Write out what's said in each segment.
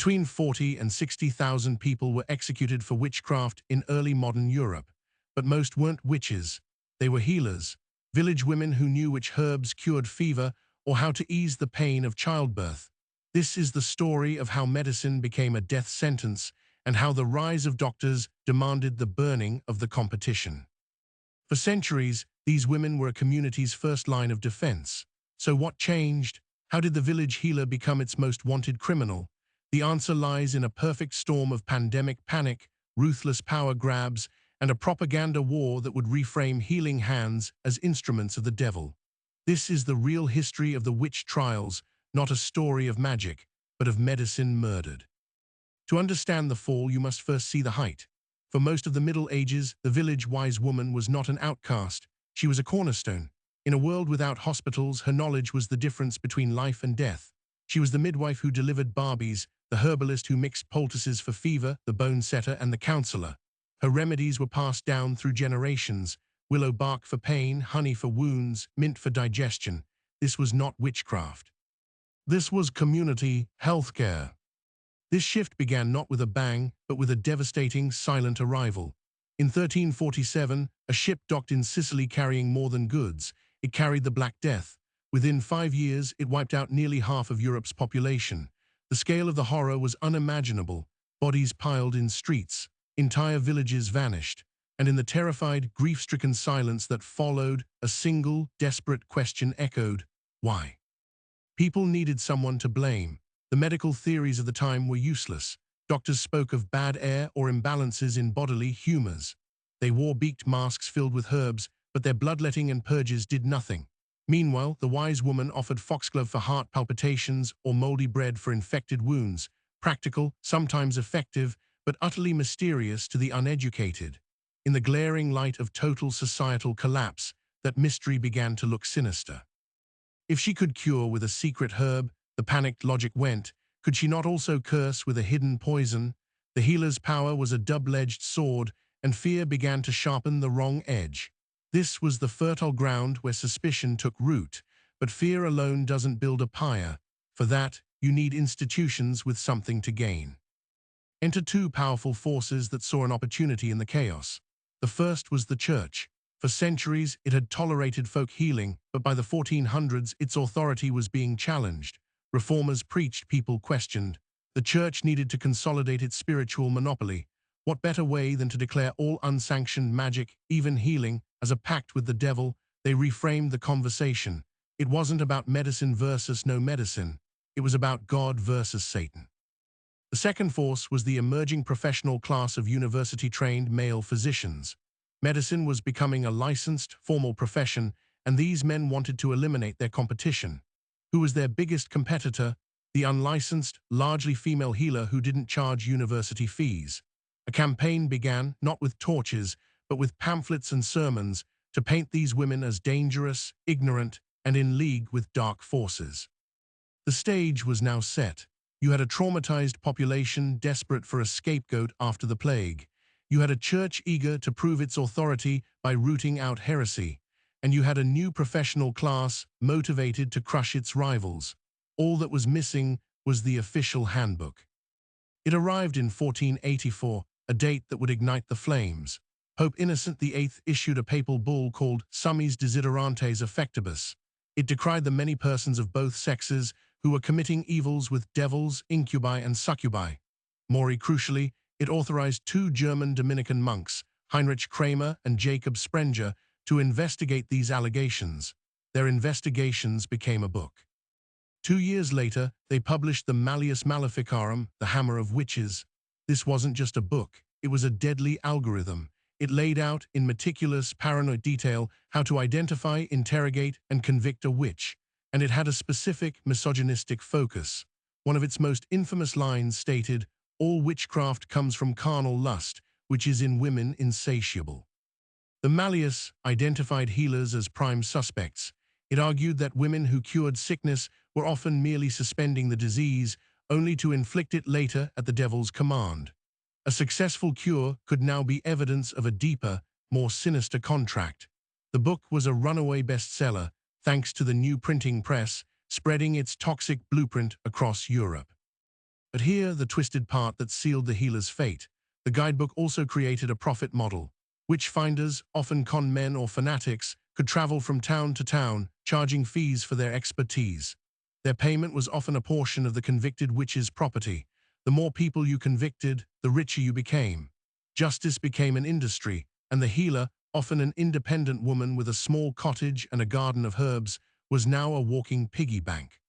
Between 40 and 60,000 people were executed for witchcraft in early modern Europe, but most weren't witches. They were healers, village women who knew which herbs cured fever or how to ease the pain of childbirth. This is the story of how medicine became a death sentence and how the rise of doctors demanded the burning of the competition. For centuries, these women were a community's first line of defense. So what changed? How did the village healer become its most wanted criminal? The answer lies in a perfect storm of pandemic panic, ruthless power grabs, and a propaganda war that would reframe healing hands as instruments of the devil. This is the real history of the witch trials, not a story of magic, but of medicine murdered. To understand the fall, you must first see the height. For most of the Middle Ages, the village wise woman was not an outcast. She was a cornerstone. In a world without hospitals, her knowledge was the difference between life and death. She was the midwife who delivered Barbies, the herbalist who mixed poultices for fever, the bone setter, and the counselor. Her remedies were passed down through generations: willow bark for pain, honey for wounds, mint for digestion. This was not witchcraft. This was community healthcare. This shift began not with a bang, but with a devastating, silent arrival. In 1347, a ship docked in Sicily carrying more than goods. It carried the Black Death. Within 5 years, it wiped out nearly half of Europe's population. The scale of the horror was unimaginable. Bodies piled in streets. Entire villages vanished. And in the terrified, grief-stricken silence that followed, a single, desperate question echoed: why? People needed someone to blame. The medical theories of the time were useless. Doctors spoke of bad air or imbalances in bodily humors. They wore beaked masks filled with herbs, but their bloodletting and purges did nothing. Meanwhile, the wise woman offered foxglove for heart palpitations or moldy bread for infected wounds, practical, sometimes effective, but utterly mysterious to the uneducated. In the glaring light of total societal collapse, that mystery began to look sinister. If she could cure with a secret herb, the panicked logic went, could she not also curse with a hidden poison? The healer's power was a double-edged sword, and fear began to sharpen the wrong edge. This was the fertile ground where suspicion took root, but fear alone doesn't build a pyre. For that, you need institutions with something to gain. Enter two powerful forces that saw an opportunity in the chaos. The first was the church. For centuries, it had tolerated folk healing, but by the 1400s, its authority was being challenged. Reformers preached, people questioned. The church needed to consolidate its spiritual monopoly. What better way than to declare all unsanctioned magic, even healing, as a pact with the devil? They reframed the conversation. It wasn't about medicine versus no medicine. It was about God versus Satan. The second force was the emerging professional class of university-trained male physicians. Medicine was becoming a licensed, formal profession, and these men wanted to eliminate their competition. Who was their biggest competitor? The unlicensed, largely female healer who didn't charge university fees. A campaign began, not with torches, but with pamphlets and sermons, to paint these women as dangerous, ignorant, and in league with dark forces. The stage was now set. You had a traumatized population desperate for a scapegoat after the plague. You had a church eager to prove its authority by rooting out heresy. And you had a new professional class motivated to crush its rivals. All that was missing was the official handbook. It arrived in 1484, a date that would ignite the flames. Pope Innocent VIII issued a papal bull called Summis Desiderantes Effectibus. It decried the many persons of both sexes who were committing evils with devils, incubi, and succubi. More crucially, it authorized 2 German Dominican monks, Heinrich Kramer and Jacob Sprenger, to investigate these allegations. Their investigations became a book. 2 years later, they published the Malleus Maleficarum, the Hammer of Witches. This wasn't just a book, it was a deadly algorithm. It laid out, in meticulous, paranoid detail, how to identify, interrogate, and convict a witch. And it had a specific, misogynistic focus. One of its most infamous lines stated, "All witchcraft comes from carnal lust, which is in women insatiable." The Malleus identified healers as prime suspects. It argued that women who cured sickness were often merely suspending the disease, only to inflict it later at the devil's command. A successful cure could now be evidence of a deeper, more sinister contract. The book was a runaway bestseller, thanks to the new printing press, spreading its toxic blueprint across Europe. But here, the twisted part that sealed the healer's fate. The guidebook also created a profit model. Witch-finders, often con men or fanatics, could travel from town to town, charging fees for their expertise. Their payment was often a portion of the convicted witch's property. The more people you convicted, the richer you became. Justice became an industry, and the healer, often an independent woman with a small cottage and a garden of herbs, was now a walking piggy bank.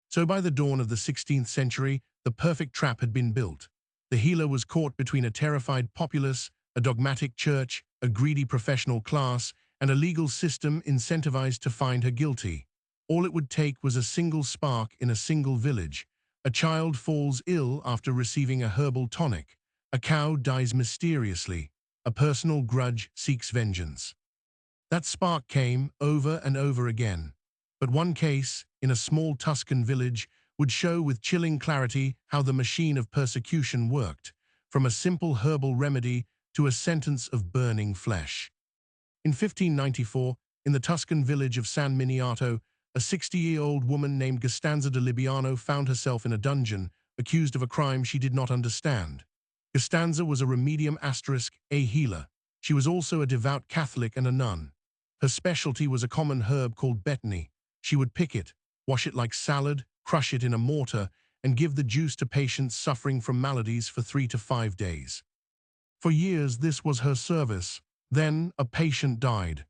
So by the dawn of the 16th century, the perfect trap had been built. The healer was caught between a terrified populace, a dogmatic church, a greedy professional class, and a legal system incentivized to find her guilty. All it would take was a single spark in a single village. A child falls ill after receiving a herbal tonic. A cow dies mysteriously. A personal grudge seeks vengeance. That spark came over and over again. But one case, in a small Tuscan village, would show with chilling clarity how the machine of persecution worked, from a simple herbal remedy to a sentence of burning flesh. In 1594, in the Tuscan village of San Miniato, a 60-year-old woman named Costanza de Libiano found herself in a dungeon, accused of a crime she did not understand. Costanza was a remedium asterisk, a healer. She was also a devout Catholic and a nun. Her specialty was a common herb called betony. She would pick it, wash it like salad, crush it in a mortar, and give the juice to patients suffering from maladies for 3 to 5 days. For years, this was her service. Then, a patient died.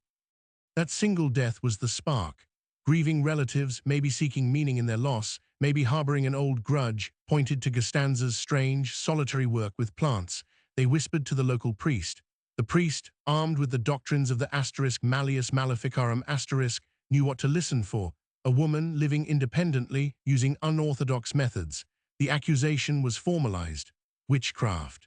That single death was the spark. Grieving relatives, maybe seeking meaning in their loss, maybe harboring an old grudge, pointed to Costanza's strange, solitary work with plants. They whispered to the local priest. The priest, armed with the doctrines of the asterisk Malleus Maleficarum asterisk, knew what to listen for. A woman living independently, using unorthodox methods. The accusation was formalized. Witchcraft.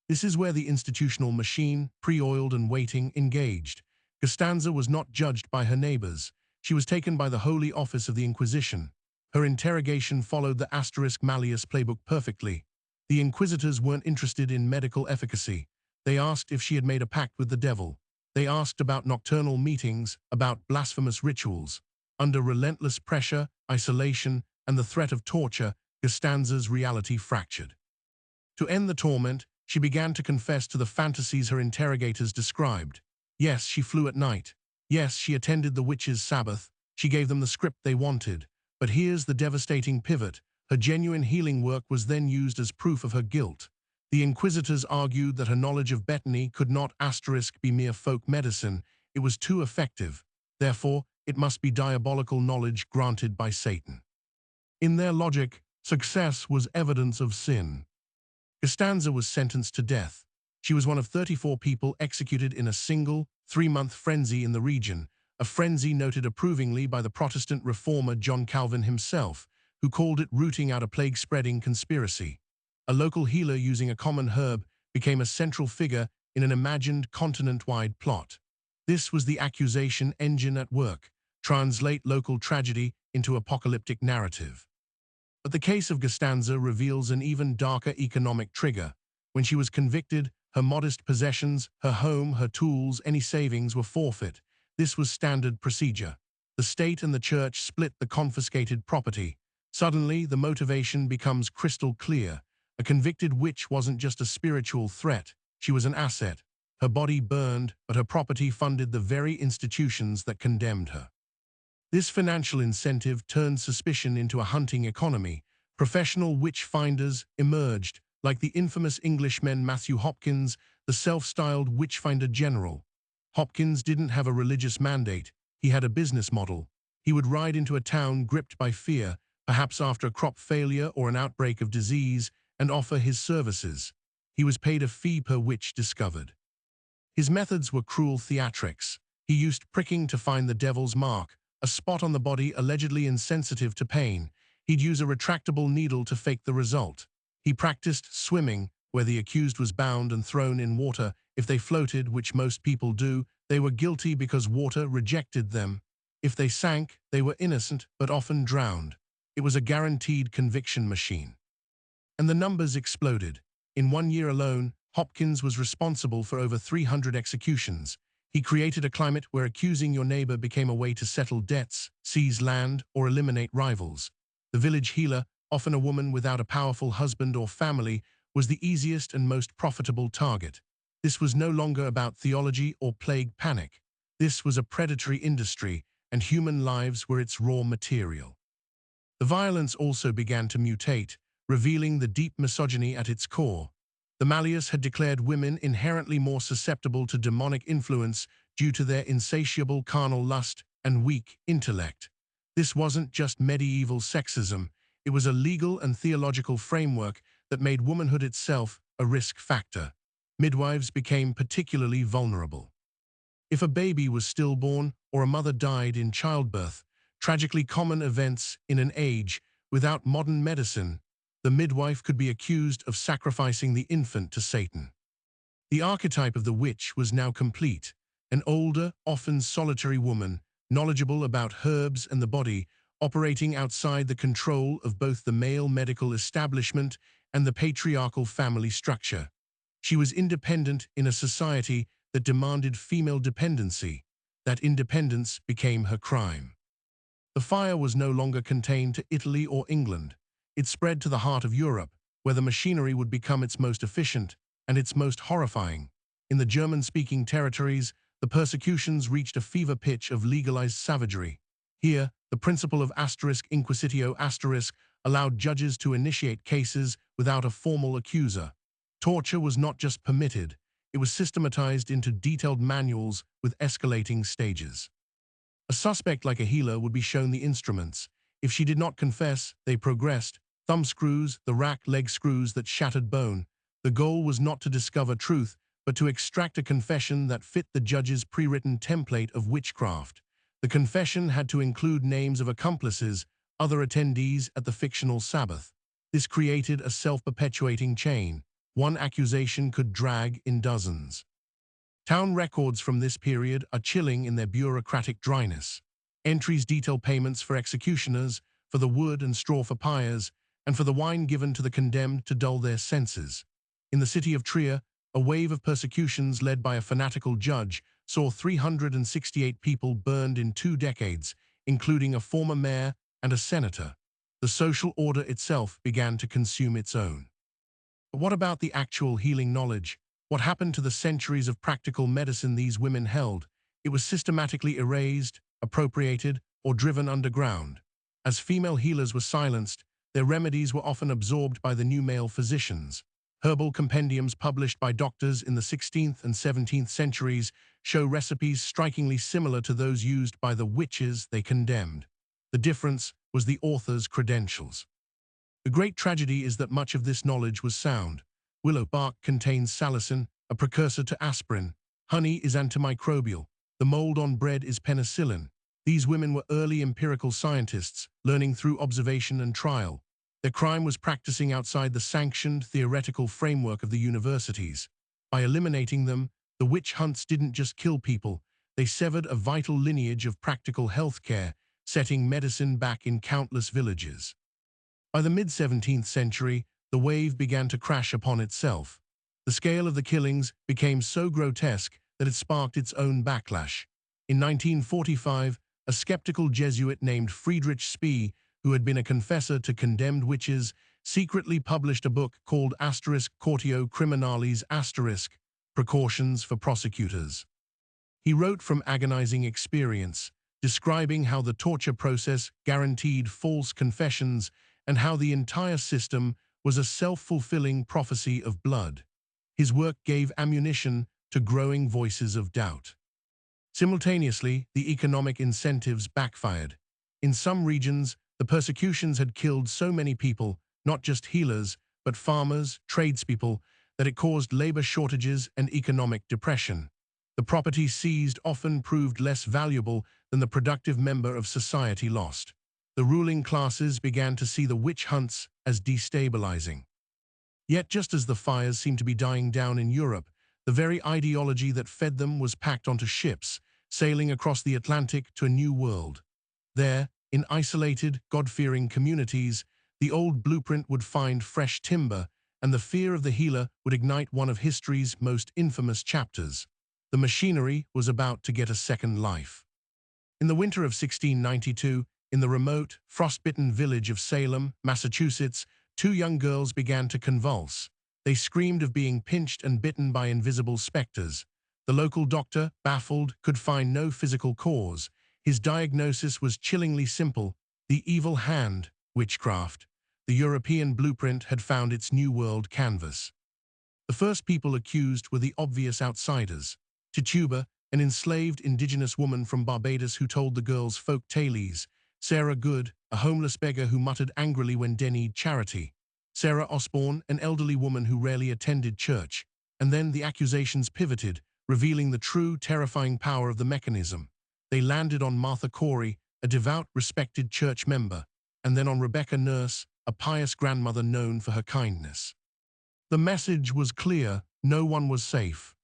This is where the institutional machine, pre-oiled and waiting, engaged. Costanza was not judged by her neighbors. She was taken by the Holy Office of the Inquisition. Her interrogation followed the asterisk Malleus playbook perfectly. The inquisitors weren't interested in medical efficacy. They asked if she had made a pact with the devil. They asked about nocturnal meetings, about blasphemous rituals. Under relentless pressure, isolation, and the threat of torture, Costanza's reality fractured. To end the torment, she began to confess to the fantasies her interrogators described. Yes, she flew at night. Yes, she attended the witches' Sabbath. She gave them the script they wanted. But here's the devastating pivot. Her genuine healing work was then used as proof of her guilt. The inquisitors argued that her knowledge of betony could not asterisk be mere folk medicine. It was too effective. Therefore, it must be diabolical knowledge granted by Satan. In their logic, success was evidence of sin. Costanza was sentenced to death. She was one of 34 people executed in a single, 3-month frenzy in the region, a frenzy noted approvingly by the Protestant reformer John Calvin himself, who called it rooting out a plague-spreading conspiracy. A local healer using a common herb became a central figure in an imagined continent-wide plot. This was the accusation engine at work. Translate local tragedy into apocalyptic narrative. But the case of Costanza reveals an even darker economic trigger. When she was convicted, her modest possessions, her home, her tools, any savings were forfeit. This was standard procedure. The state and the church split the confiscated property. Suddenly, the motivation becomes crystal clear. A convicted witch wasn't just a spiritual threat. She was an asset. Her body burned, but her property funded the very institutions that condemned her. This financial incentive turned suspicion into a hunting economy. Professional witch finders emerged, like the infamous Englishman Matthew Hopkins, the self-styled witchfinder general. Hopkins didn't have a religious mandate. He had a business model. He would ride into a town gripped by fear, perhaps after a crop failure or an outbreak of disease, and offer his services. He was paid a fee per witch discovered. His methods were cruel theatrics. He used pricking to find the devil's mark, a spot on the body allegedly insensitive to pain. He'd use a retractable needle to fake the result. He practiced swimming, where the accused was bound and thrown in water. If they floated, which most people do, they were guilty because water rejected them. If they sank, they were innocent, but often drowned. It was a guaranteed conviction machine. And the numbers exploded. In 1 year alone, Hopkins was responsible for over 300 executions. He created a climate where accusing your neighbor became a way to settle debts, seize land, or eliminate rivals. The village healer, often a woman without a powerful husband or family, was the easiest and most profitable target. This was no longer about theology or plague panic. This was a predatory industry, and human lives were its raw material. The violence also began to mutate, revealing the deep misogyny at its core. The Malleus had declared women inherently more susceptible to demonic influence due to their insatiable carnal lust and weak intellect. This wasn't just medieval sexism, it was a legal and theological framework that made womanhood itself a risk factor. Midwives became particularly vulnerable. If a baby was stillborn or a mother died in childbirth, tragically common events in an age without modern medicine, the midwife could be accused of sacrificing the infant to Satan. The archetype of the witch was now complete, an older, often solitary woman, knowledgeable about herbs and the body, operating outside the control of both the male medical establishment and the patriarchal family structure. She was independent in a society that demanded female dependency. That independence became her crime. The fire was no longer contained to Italy or England. It spread to the heart of Europe, where the machinery would become its most efficient and its most horrifying. In the German-speaking territories, the persecutions reached a fever pitch of legalized savagery. Here, the principle of inquisitio allowed judges to initiate cases without a formal accuser. Torture was not just permitted, it was systematized into detailed manuals with escalating stages. A suspect like a healer would be shown the instruments. If she did not confess, they progressed. Thumb screws, the rack leg screws that shattered bone. The goal was not to discover truth, but to extract a confession that fit the judge's pre-written template of witchcraft. The confession had to include names of accomplices, other attendees at the fictional Sabbath. This created a self-perpetuating chain. One accusation could drag in dozens. Town records from this period are chilling in their bureaucratic dryness. Entries detail payments for executioners, for the wood and straw for pyres, and for the wine given to the condemned to dull their senses. In the city of Trier, a wave of persecutions led by a fanatical judge saw 368 people burned in 2 decades, including a former mayor and a senator. The social order itself began to consume its own. But what about the actual healing knowledge? What happened to the centuries of practical medicine these women held? It was systematically erased, appropriated, or driven underground. As female healers were silenced, their remedies were often absorbed by the new male physicians. Herbal compendiums published by doctors in the 16th and 17th centuries show recipes strikingly similar to those used by the witches they condemned. The difference was the author's credentials. The great tragedy is that much of this knowledge was sound. Willow bark contains salicin, a precursor to aspirin. Honey is antimicrobial. The mold on bread is penicillin. These women were early empirical scientists, learning through observation and trial. Their crime was practicing outside the sanctioned theoretical framework of the universities. By eliminating them, the witch hunts didn't just kill people, they severed a vital lineage of practical health care, setting medicine back in countless villages. By the mid-17th century, the wave began to crash upon itself. The scale of the killings became so grotesque that it sparked its own backlash. In 1945, a skeptical Jesuit named Friedrich Spee, who had been a confessor to condemned witches, secretly published a book called Cortio Criminalis Precautions for Prosecutors. He wrote from agonizing experience, describing how the torture process guaranteed false confessions and how the entire system was a self-fulfilling prophecy of blood. His work gave ammunition to growing voices of doubt. Simultaneously, the economic incentives backfired. In some regions, the persecutions had killed so many people, not just healers, but farmers, tradespeople, that it caused labor shortages and economic depression. The property seized often proved less valuable than the productive member of society lost. The ruling classes began to see the witch hunts as destabilizing. Yet just as the fires seemed to be dying down in Europe, the very ideology that fed them was packed onto ships, sailing across the Atlantic to a new world. There, in isolated, God-fearing communities, the old blueprint would find fresh timber, and the fear of the healer would ignite one of history's most infamous chapters. The machinery was about to get a second life. In the winter of 1692, In the remote, frost-bitten village of Salem, Massachusetts, two young girls began to convulse. They screamed of being pinched and bitten by invisible specters. The local doctor, baffled, could find no physical cause. His diagnosis was chillingly simple: the evil hand, witchcraft. The European blueprint had found its new world canvas. The first people accused were the obvious outsiders. Tituba, an enslaved indigenous woman from Barbados who told the girls folk tales; Sarah Good, a homeless beggar who muttered angrily when they needed charity; Sarah Osborne, an elderly woman who rarely attended church. And then the accusations pivoted, revealing the true, terrifying power of the mechanism. They landed on Martha Corey, a devout, respected church member, and then on Rebecca Nurse, a pious grandmother known for her kindness. The message was clear: no one was safe.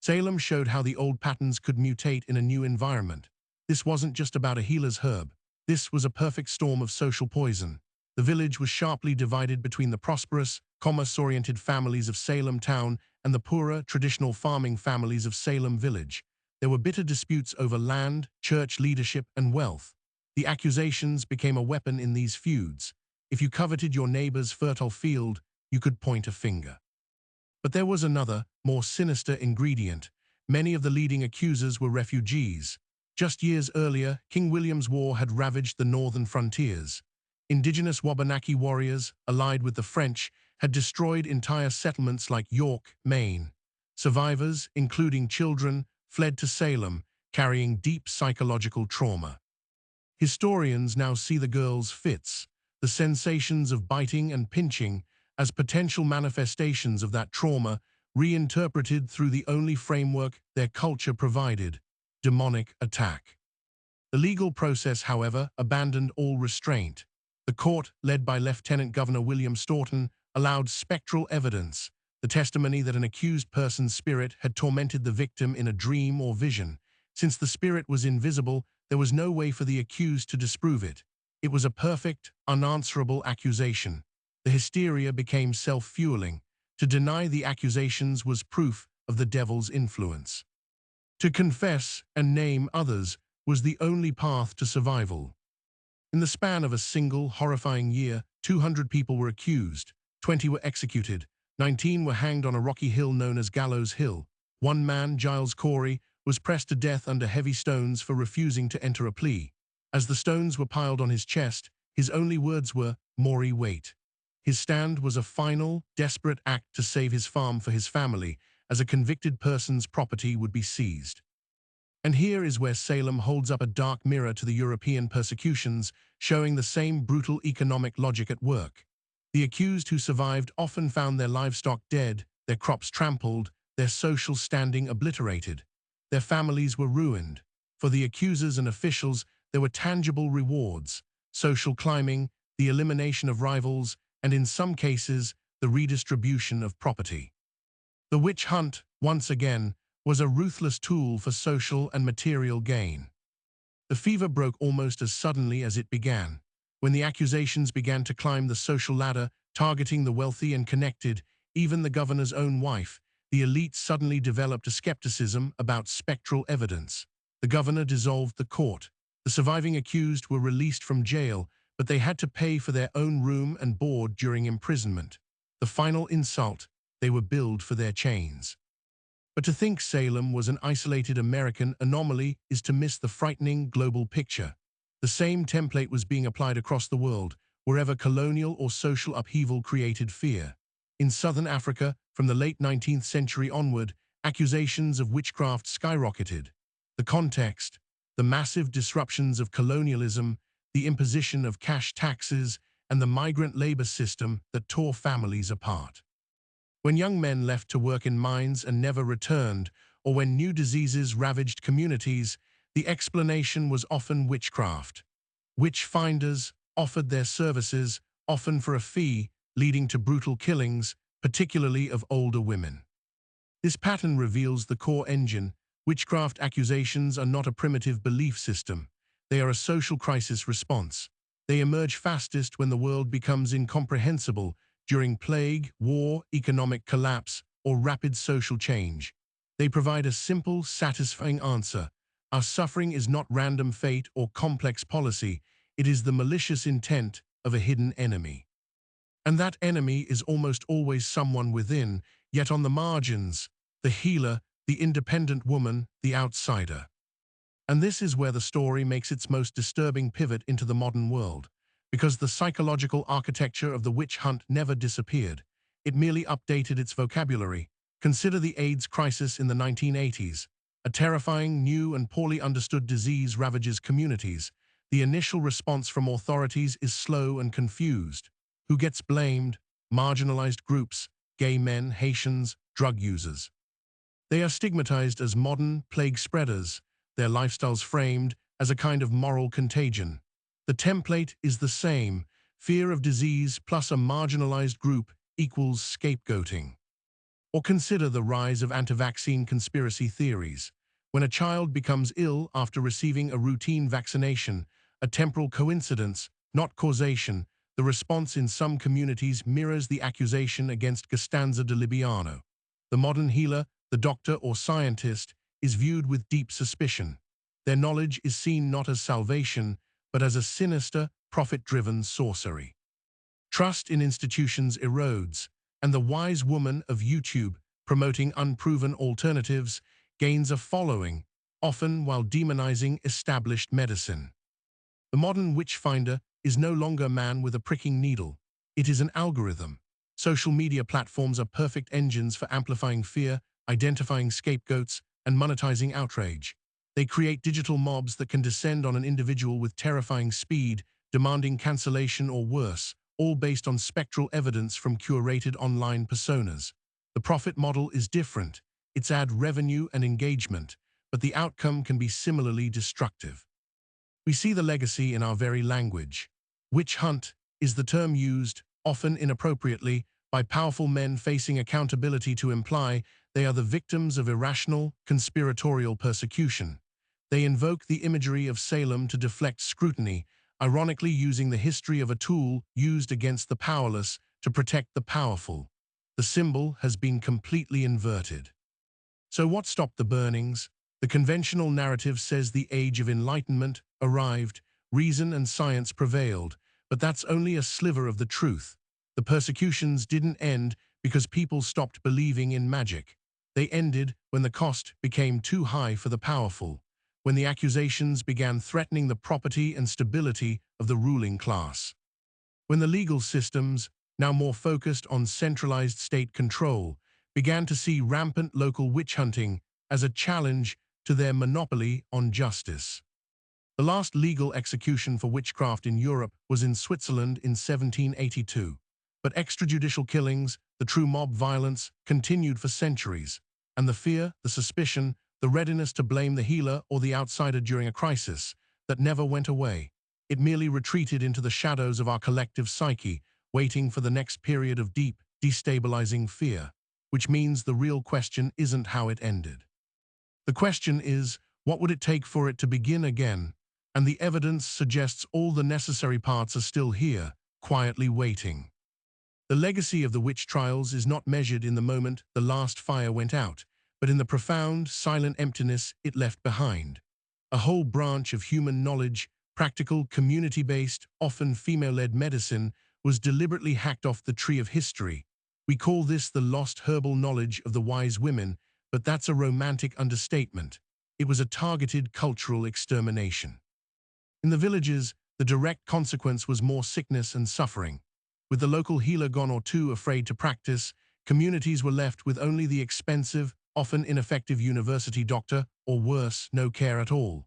Salem showed how the old patterns could mutate in a new environment. This wasn't just about a healer's herb. This was a perfect storm of social poison. The village was sharply divided between the prosperous, commerce-oriented families of Salem town and the poorer, traditional farming families of Salem village. There were bitter disputes over land, church leadership, and wealth. The accusations became a weapon in these feuds. If you coveted your neighbor's fertile field, you could point a finger. But there was another, more sinister ingredient. Many of the leading accusers were refugees. Just years earlier, King William's War had ravaged the northern frontiers. Indigenous Wabanaki warriors, allied with the French, had destroyed entire settlements like York, Maine. Survivors, including children, fled to Salem, carrying deep psychological trauma. Historians now see the girls' fits, the sensations of biting and pinching, as potential manifestations of that trauma, reinterpreted through the only framework their culture provided: demonic attack. The legal process, however, abandoned all restraint. The court, led by Lieutenant Governor William Staunton, allowed spectral evidence, the testimony that an accused person's spirit had tormented the victim in a dream or vision. Since the spirit was invisible, there was no way for the accused to disprove it. It was a perfect, unanswerable accusation. The hysteria became self-fueling. To deny the accusations was proof of the devil's influence. To confess and name others was the only path to survival. In the span of a single, horrifying year, 200 people were accused, 20 were executed, 19 were hanged on a rocky hill known as Gallows Hill. One man, Giles Corey, was pressed to death under heavy stones for refusing to enter a plea. As the stones were piled on his chest, his only words were, "Maury, wait." His stand was a final, desperate act to save his farm for his family, as a convicted person's property would be seized. And here is where Salem holds up a dark mirror to the European persecutions, showing the same brutal economic logic at work. The accused who survived often found their livestock dead, their crops trampled, their social standing obliterated. Their families were ruined. For the accusers and officials, there were tangible rewards: social climbing, the elimination of rivals, and in some cases, the redistribution of property. The witch hunt, once again, was a ruthless tool for social and material gain. The fever broke almost as suddenly as it began. When the accusations began to climb the social ladder, targeting the wealthy and connected, even the governor's own wife, the elite suddenly developed a skepticism about spectral evidence. The governor dissolved the court. The surviving accused were released from jail, but they had to pay for their own room and board during imprisonment. The final insult: they were billed for their chains. But to think Salem was an isolated American anomaly is to miss the frightening global picture. The same template was being applied across the world, wherever colonial or social upheaval created fear. In southern Africa, from the late 19th century onward, accusations of witchcraft skyrocketed. The context: the massive disruptions of colonialism, the imposition of cash taxes, and the migrant labor system that tore families apart. When young men left to work in mines and never returned, or when new diseases ravaged communities, the explanation was often witchcraft. Witch finders offered their services, often for a fee, leading to brutal killings, particularly of older women. This pattern reveals the core engine. Witchcraft accusations are not a primitive belief system. They are a social crisis response. They emerge fastest when the world becomes incomprehensible, during plague, war, economic collapse, or rapid social change. They provide a simple, satisfying answer: our suffering is not random fate or complex policy. It is the malicious intent of a hidden enemy. And that enemy is almost always someone within, yet on the margins, the healer, the independent woman, the outsider. And this is where the story makes its most disturbing pivot into the modern world, because the psychological architecture of the witch hunt never disappeared. It merely updated its vocabulary. Consider the AIDS crisis in the 1980s. A terrifying, new and poorly understood disease ravages communities. The initial response from authorities is slow and confused. Who gets blamed? Marginalized groups, gay men, Haitians, drug users. They are stigmatized as modern plague spreaders, their lifestyles framed as a kind of moral contagion. The template is the same: fear of disease plus a marginalized group equals scapegoating. Or consider the rise of anti-vaccine conspiracy theories. When a child becomes ill after receiving a routine vaccination, a temporal coincidence, not causation, the response in some communities mirrors the accusation against Costanza de Libiano. The modern healer, the doctor or scientist, is viewed with deep suspicion. Their knowledge is seen not as salvation, but as a sinister, profit-driven sorcery. Trust in institutions erodes, and the wise woman of YouTube, promoting unproven alternatives, gains a following, often while demonizing established medicine. The modern witch finder is no longer a man with a pricking needle. It is an algorithm. Social media platforms are perfect engines for amplifying fear, identifying scapegoats, and monetizing outrage. They create digital mobs that can descend on an individual with terrifying speed, demanding cancellation or worse, all based on spectral evidence from curated online personas. The profit model is different. It's ad revenue and engagement, but the outcome can be similarly destructive. We see the legacy in our very language. Witch hunt is the term used, often inappropriately, by powerful men facing accountability to imply they are the victims of irrational, conspiratorial persecution. They invoke the imagery of Salem to deflect scrutiny, ironically using the history of a tool used against the powerless to protect the powerful. The symbol has been completely inverted. So what stopped the burnings? The conventional narrative says the age of enlightenment arrived, reason and science prevailed, but that's only a sliver of the truth. The persecutions didn't end because people stopped believing in magic. They ended when the cost became too high for the powerful, when the accusations began threatening the property and stability of the ruling class. When the legal systems, now more focused on centralized state control, began to see rampant local witch hunting as a challenge to their monopoly on justice. The last legal execution for witchcraft in Europe was in Switzerland in 1782. But extrajudicial killings, the true mob violence, continued for centuries, and the fear, the suspicion, the readiness to blame the healer or the outsider during a crisis, that never went away. It merely retreated into the shadows of our collective psyche, waiting for the next period of deep, destabilizing fear, which means the real question isn't how it ended. The question is, what would it take for it to begin again? And the evidence suggests all the necessary parts are still here, quietly waiting. The legacy of the witch trials is not measured in the moment the last fire went out, but in the profound, silent emptiness it left behind. A whole branch of human knowledge, practical, community-based, often female-led medicine, was deliberately hacked off the tree of history. We call this the lost herbal knowledge of the wise women, but that's a romantic understatement. It was a targeted cultural extermination. In the villages, the direct consequence was more sickness and suffering. With the local healer gone or too afraid to practice, communities were left with only the expensive, often ineffective university doctor, or worse, no care at all.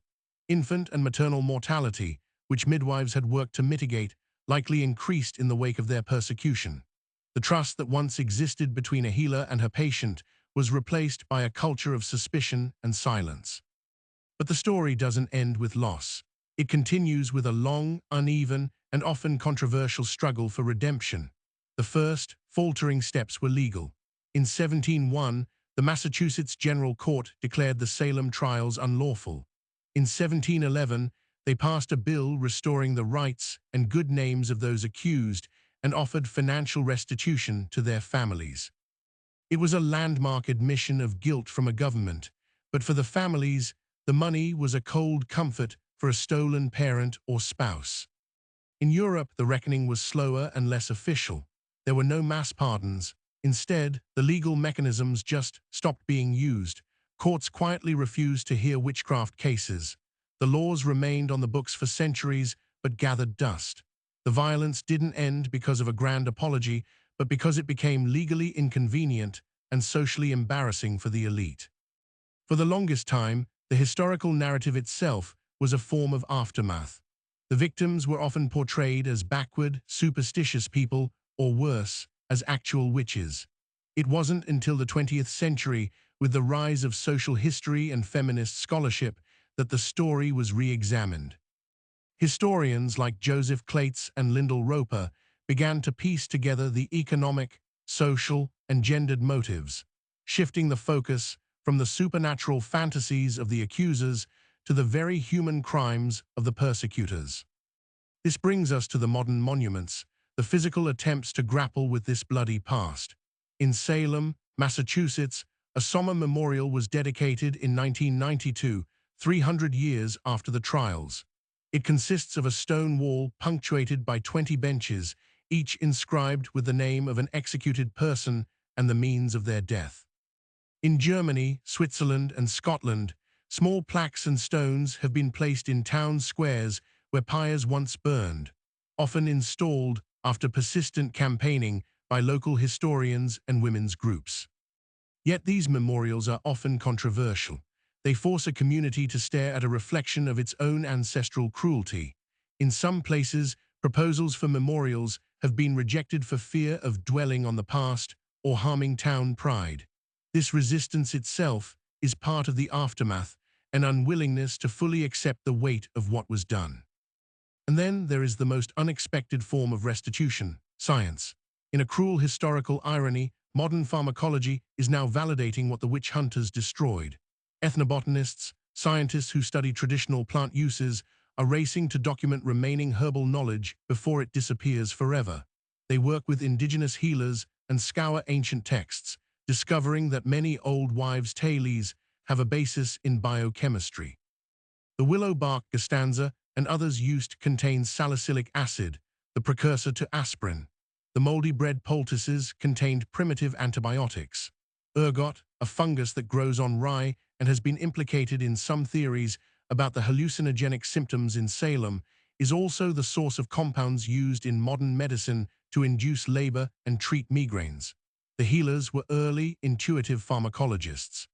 Infant and maternal mortality, which midwives had worked to mitigate, likely increased in the wake of their persecution. The trust that once existed between a healer and her patient was replaced by a culture of suspicion and silence. But the story doesn't end with loss. It continues with a long, uneven, and often controversial struggle for redemption. The first, faltering steps were legal. In 1701, the Massachusetts General Court declared the Salem trials unlawful. In 1711, they passed a bill restoring the rights and good names of those accused and offered financial restitution to their families. It was a landmark admission of guilt from a government, but for the families, the money was a cold comfort for a stolen parent or spouse. In Europe, the reckoning was slower and less official. There were no mass pardons. Instead, the legal mechanisms just stopped being used. Courts quietly refused to hear witchcraft cases. The laws remained on the books for centuries, but gathered dust. The violence didn't end because of a grand apology, but because it became legally inconvenient and socially embarrassing for the elite. For the longest time, the historical narrative itself was a form of aftermath. The victims were often portrayed as backward, superstitious people, or worse, as actual witches. It wasn't until the 20th century, with the rise of social history and feminist scholarship, that the story was re-examined. Historians like Joseph Clates and Lyndall Roper began to piece together the economic, social, and gendered motives, shifting the focus from the supernatural fantasies of the accusers to the very human crimes of the persecutors. This brings us to the modern monuments, the physical attempts to grapple with this bloody past. In Salem, Massachusetts, a Sommer Memorial was dedicated in 1992, 300 years after the trials. It consists of a stone wall punctuated by 20 benches, each inscribed with the name of an executed person and the means of their death. In Germany, Switzerland, and Scotland, small plaques and stones have been placed in town squares where pyres once burned, often installed after persistent campaigning by local historians and women's groups. Yet these memorials are often controversial. They force a community to stare at a reflection of its own ancestral cruelty. In some places, proposals for memorials have been rejected for fear of dwelling on the past or harming town pride. This resistance itself is part of the aftermath, an unwillingness to fully accept the weight of what was done. And then there is the most unexpected form of restitution, science. In a cruel historical irony, modern pharmacology is now validating what the witch hunters destroyed. Ethnobotanists, scientists who study traditional plant uses, are racing to document remaining herbal knowledge before it disappears forever. They work with indigenous healers and scour ancient texts, discovering that many old wives' tales have a basis in biochemistry. The willow bark Gastanza and others used contain salicylic acid, the precursor to aspirin. The moldy bread poultices contained primitive antibiotics. Ergot, a fungus that grows on rye and has been implicated in some theories about the hallucinogenic symptoms in Salem, is also the source of compounds used in modern medicine to induce labor and treat migraines. The healers were early, intuitive pharmacologists.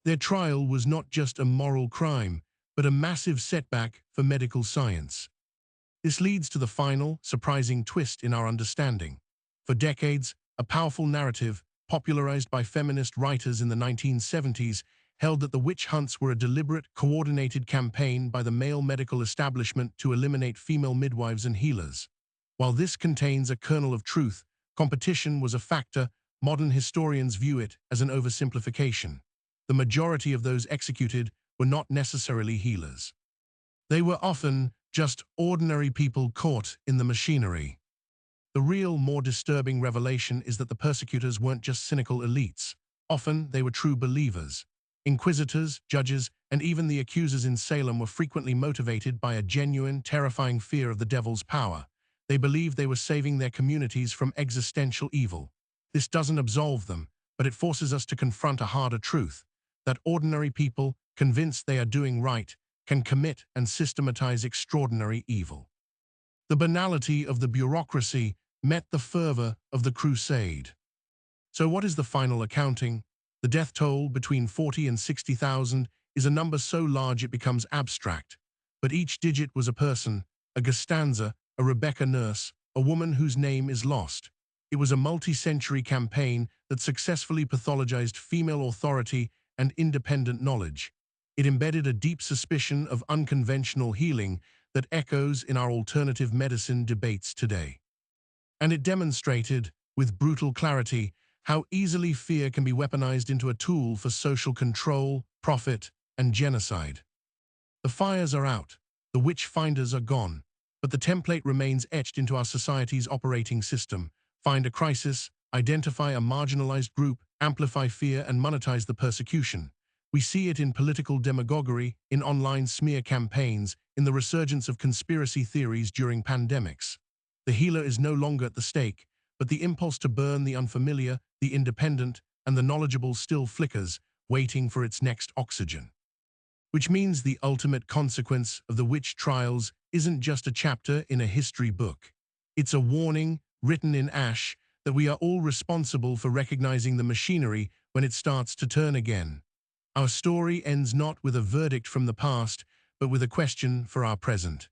Their trial was not just a moral crime, but a massive setback for medical science. This leads to the final, surprising twist in our understanding. For decades, a powerful narrative, popularized by feminist writers in the 1970s, held that the witch hunts were a deliberate, coordinated campaign by the male medical establishment to eliminate female midwives and healers. While this contains a kernel of truth, competition was a factor. Modern historians view it as an oversimplification. The majority of those executed were not necessarily healers. They were often just ordinary people caught in the machinery. The real, more disturbing revelation is that the persecutors weren't just cynical elites. Often, they were true believers. Inquisitors, judges, and even the accusers in Salem were frequently motivated by a genuine, terrifying fear of the devil's power. They believed they were saving their communities from existential evil. This doesn't absolve them, but it forces us to confront a harder truth, that ordinary people, convinced they are doing right, can commit and systematize extraordinary evil. The banality of the bureaucracy met the fervor of the crusade. So what is the final accounting? The death toll between 40 and 60,000 is a number so large it becomes abstract. But each digit was a person, a Gastanza, a Rebecca nurse, a woman whose name is lost. It was a multi-century campaign that successfully pathologized female authority and independent knowledge. It embedded a deep suspicion of unconventional healing that echoes in our alternative medicine debates today. And it demonstrated, with brutal clarity, how easily fear can be weaponized into a tool for social control, profit, and genocide. The fires are out, the witch finders are gone, but the template remains etched into our society's operating system. Find a crisis, identify a marginalized group, amplify fear, and monetize the persecution. We see it in political demagoguery, in online smear campaigns, in the resurgence of conspiracy theories during pandemics. The healer is no longer at the stake, but the impulse to burn the unfamiliar, the independent, and the knowledgeable still flickers, waiting for its next oxygen. Which means the ultimate consequence of the witch trials isn't just a chapter in a history book. It's a warning, written in ash, that we are all responsible for recognizing the machinery when it starts to turn again. Our story ends not with a verdict from the past, but with a question for our present.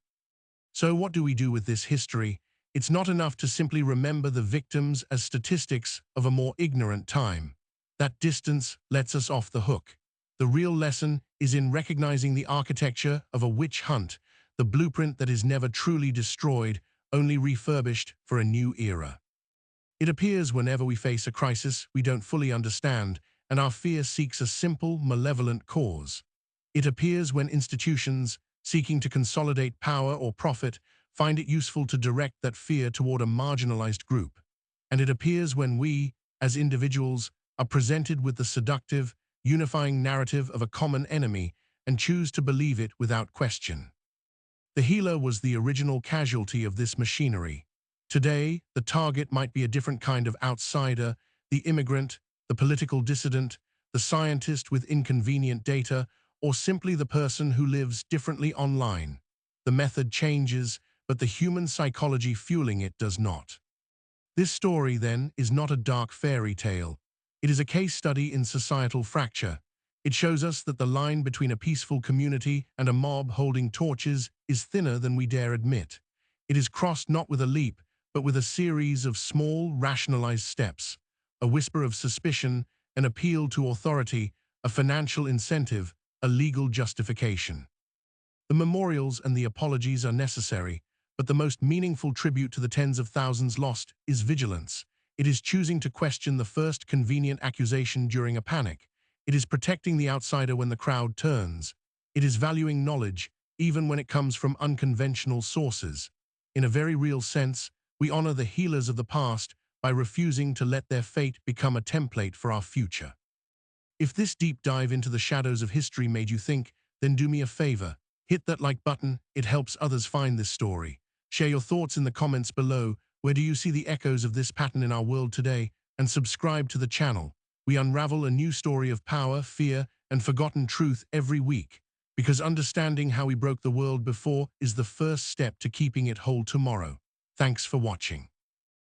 So what do we do with this history? It's not enough to simply remember the victims as statistics of a more ignorant time. That distance lets us off the hook. The real lesson is in recognizing the architecture of a witch hunt, the blueprint that is never truly destroyed, only refurbished for a new era. It appears whenever we face a crisis we don't fully understand, and our fear seeks a simple, malevolent cause. It appears when institutions, seeking to consolidate power or profit, find it useful to direct that fear toward a marginalized group. And it appears when we, as individuals, are presented with the seductive, unifying narrative of a common enemy and choose to believe it without question. The healer was the original casualty of this machinery. Today, the target might be a different kind of outsider, the immigrant, the political dissident, the scientist with inconvenient data, or simply the person who lives differently online. The method changes, but the human psychology fueling it does not. This story, then, is not a dark fairy tale. It is a case study in societal fracture. It shows us that the line between a peaceful community and a mob holding torches is thinner than we dare admit. It is crossed not with a leap, but with a series of small, rationalized steps, a whisper of suspicion, an appeal to authority, a financial incentive, a legal justification. The memorials and the apologies are necessary, but the most meaningful tribute to the tens of thousands lost is vigilance. It is choosing to question the first convenient accusation during a panic. It is protecting the outsider when the crowd turns. It is valuing knowledge, even when it comes from unconventional sources. In a very real sense, we honor the healers of the past by refusing to let their fate become a template for our future. If this deep dive into the shadows of history made you think, then do me a favor. Hit that like button, it helps others find this story. Share your thoughts in the comments below. Where do you see the echoes of this pattern in our world today? And subscribe to the channel. We unravel a new story of power, fear, and forgotten truth every week. Because understanding how we broke the world before is the first step to keeping it whole tomorrow. Thanks for watching.